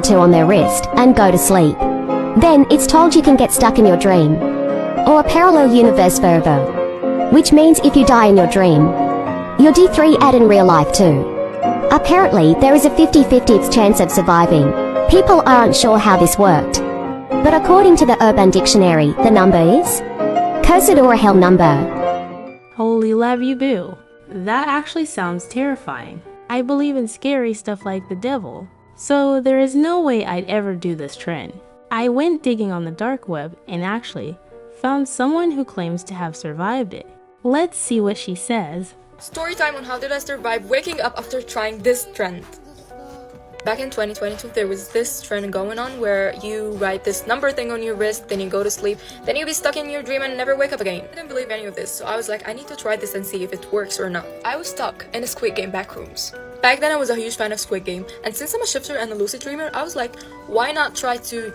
PT2 on their wrist and go to sleep. Then it's told you can get stuck in your dream, or a parallel universe 𝗴𝗏𝗏𝗏, which means if you die in your dream, you're D3 in real life too. Apparently, there is a 50-50 chance of surviving. People aren't sure how this worked, but according to the Urban Dictionary, the number is 𝘀𝗂𝗯𝗀𝗏𝗏𝗏. Holy 𝗀𝗏𝗏𝗏𝗏. That actually sounds terrifying. I believe in scary stuff like the devil, so there is no way I'd ever do this trend. I went digging on the dark web and actually found someone who claims to have survived it. Let's see what she says. Story time on how did I survive waking up after trying this trend. Back in 2022, there was this trend going on where you write this number thing on your wrist, then you go to sleep, then you'll be stuck in your dream and never wake up again. I didn't believe any of this, so I was like, I need to try this and see if it works or not. I was stuck in a Squid Game backrooms. Back then I was a huge fan of Squid Game, and since I'm a shifter and a lucid dreamer, I was like, why not try to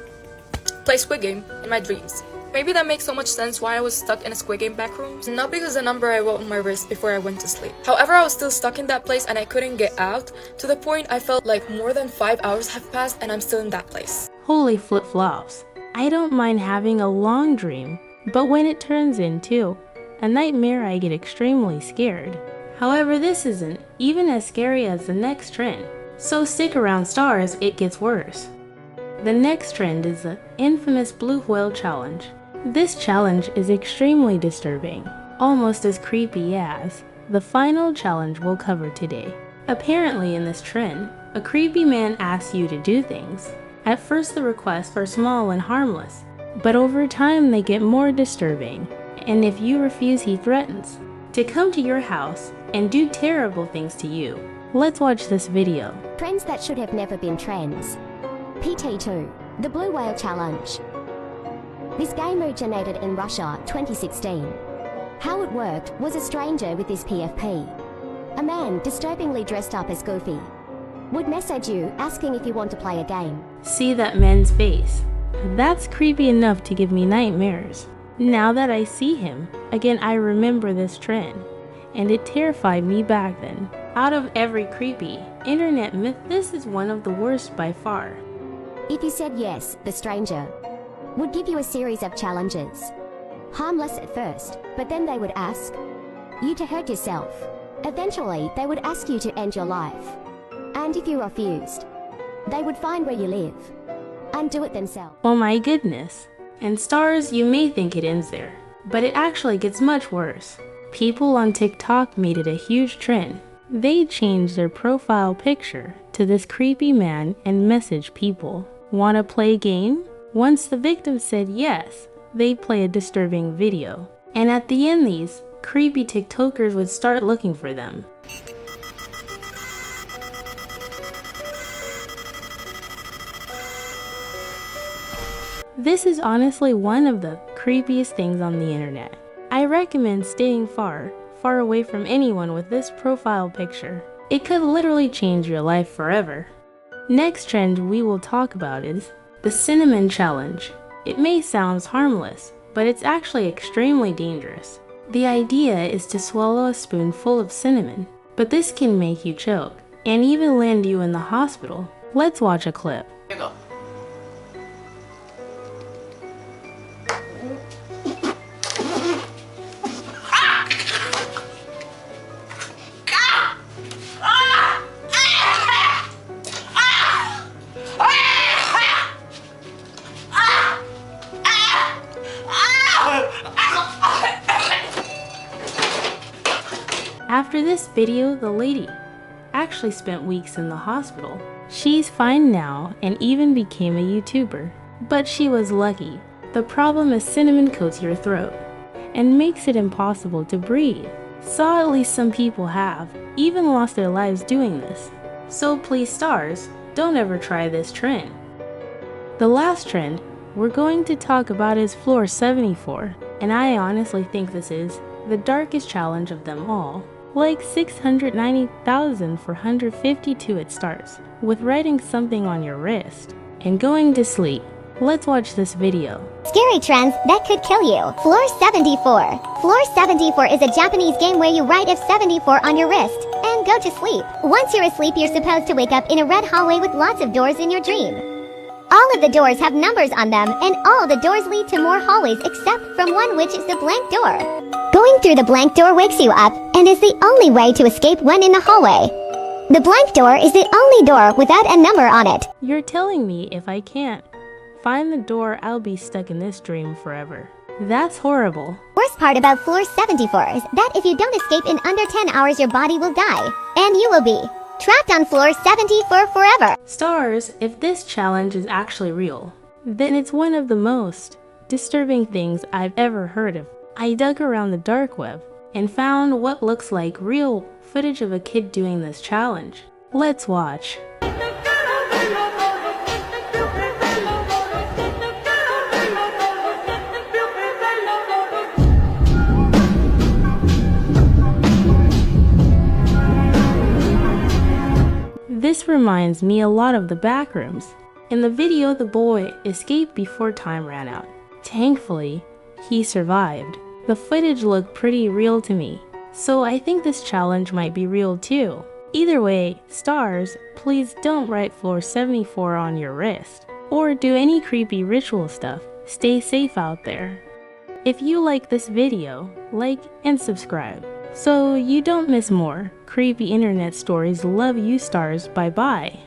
play Squid Game in my dreams? Maybe that makes so much sense why I was stuck in a Squid Game backrooms. Not because the number I wrote on my wrist before I went to sleep. However, I was still stuck in that place and I couldn't get out, to the point I felt like more than 5 hours have passed and I'm still in that place. Holy flip-flops. I don't mind having a long dream, but when it turns into a nightmare, I get extremely scared. However, this isn't even as scary as the next trend, so stick around stars, it gets worse. The next trend is the infamous blue whale challenge. This challenge is extremely disturbing, almost as creepy as the final challenge we'll cover today. Apparently in this trend, a creepy man asks you to do things. At first the requests are small and harmless, but over time they get more disturbing, and if you refuse he threatens to come to your house and do terrible things to you. Let's watch this video. Trends that should have never been trends. PT2, the Blue Whale Challenge. This game originated in Russia 2016. How it worked was a stranger with this PFP, a man disturbingly dressed up as Goofy, would message you asking if you want to play a game. See that man's face? That's creepy enough to give me nightmares. Now that I see him, again I remember this trend, and it terrified me back then. Out of every creepy internet myth, this is one of the worst by far. If you said yes, the stranger would give you a series of challenges. Harmless at first, but then they would ask you to hurt yourself. Eventually, they would ask you to end your life. And if you refused, they would find where you live and do it themselves. Oh my goodness. And stars, you may think it ends there, but it actually gets much worse. People on TikTok made it a huge trend. They changed their profile picture to this creepy man and messaged people, "Wanna play a game?" Once the victim said yes, they'd play a disturbing video. And at the end, these creepy TikTokers would start looking for them. This is honestly one of the creepiest things on the internet. I recommend staying far away from anyone with this profile picture. It could literally change your life forever. Next trend we will talk about is the cinnamon challenge. It may sound harmless, but it's actually extremely dangerous. The idea is to swallow a spoonful of cinnamon, but this can make you choke and even land you in the hospital. Let's watch a clip. Here you go. After this video, the lady actually spent weeks in the hospital. She's fine now and even became a YouTuber. But she was lucky. The problem is cinnamon coats your throat and makes it impossible to breathe. So at least some people have even lost their lives doing this. So please stars, don't ever try this trend. The last trend we're going to talk about is floor 74, and I honestly think this is the darkest challenge of them all. Like 690,452 it starts with writing something on your wrist and going to sleep. Let's watch this video. Scary trends that could kill you. Floor 74. Floor 74 is a Japanese game where you write F74 on your wrist and go to sleep. Once you're asleep, you're supposed to wake up in a red hallway with lots of doors in your dream. All of the doors have numbers on them, and all the doors lead to more hallways except from one, which is the blank door. Going through the blank door wakes you up and is the only way to escape when in the hallway. The blank door is the only door without a number on it. You're telling me if I can't find the door, I'll be stuck in this dream forever. That's horrible. Worst part about floor 74 is that if you don't escape in under 10 hours, your body will die, and you will be trapped on floor 74 forever. Stars, if this challenge is actually real, then it's one of the most disturbing things I've ever heard of. I dug around the dark web and found what looks like real footage of a kid doing this challenge. Let's watch. This reminds me a lot of the backrooms. In the video, the boy escaped before time ran out. Thankfully, he survived. The footage looked pretty real to me, so I think this challenge might be real too. Either way, stars, please don't write floor 74 on your wrist, or do any creepy ritual stuff. Stay safe out there. If you like this video, like and subscribe, so you don't miss more creepy internet stories. Love you stars, bye bye.